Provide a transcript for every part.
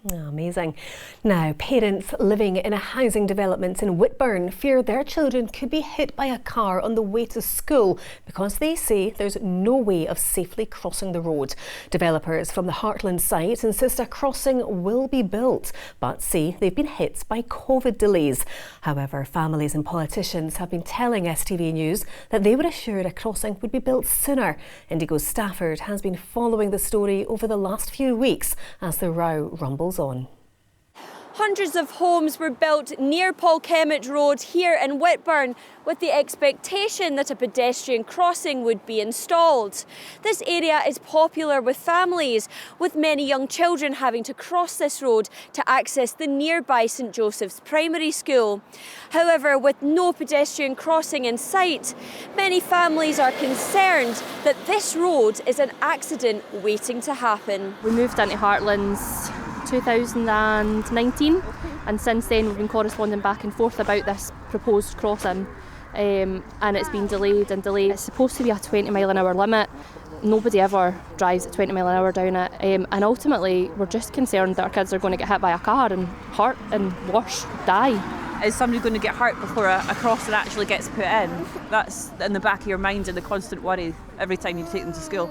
Oh, amazing. Now, parents living in a housing development in Whitburn fear their children could be hit by a car on the way to school because they say there's no way of safely crossing the road. Developers from the Heartlands site insist a crossing will be built, but say they've been hit by COVID delays. However, families and politicians have been telling STV News that they were assured a crossing would be built sooner. Indigo Stafford has been following the story over the last few weeks as the row rumbles on. Hundreds of homes were built near Paul Kemet Road here in Whitburn with the expectation that a pedestrian crossing would be installed. This area is popular with families, with many young children having to cross this road to access the nearby St Joseph's Primary School. However, with no pedestrian crossing in sight, many families are concerned that this road is an accident waiting to happen. We moved into Heartlands 2019 and since then we've been corresponding back and forth about this proposed crossing and it's been delayed and delayed. It's supposed to be a 20 mile an hour limit. Nobody ever drives at 20 mile an hour down it and ultimately we're just concerned that our kids are going to get hit by a car and hurt and worse, die. Is somebody going to get hurt before a crossing actually gets put in? That's in the back of your mind and the constant worry every time you take them to school.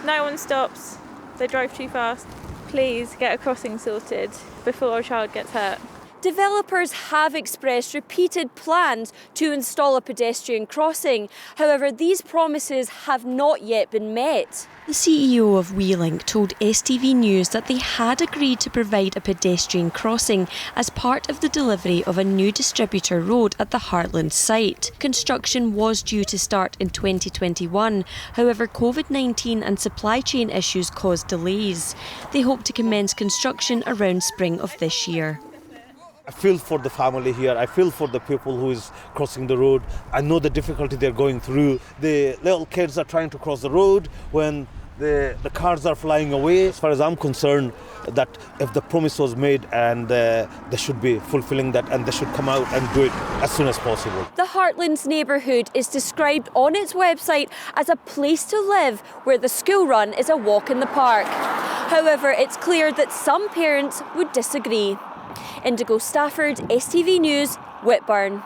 No one stops, they drive too fast. Please get a crossing sorted before a child gets hurt. Developers have expressed repeated plans to install a pedestrian crossing. However, these promises have not yet been met. The CEO of WeLink told STV News that they had agreed to provide a pedestrian crossing as part of the delivery of a new distributor road at the Heartlands site. Construction was due to start in 2021. However, COVID-19 and supply chain issues caused delays. They hope to commence construction around spring of this year. I feel for the family here. I feel for the people who is crossing the road. I know the difficulty they're going through. The little kids are trying to cross the road when the cars are flying away. As far as I'm concerned, that if the promise was made and they should be fulfilling that and they should come out and do it as soon as possible. The Heartlands neighbourhood is described on its website as a place to live where the school run is a walk in the park. However, it's clear that some parents would disagree. Indigo Stafford, STV News, Whitburn.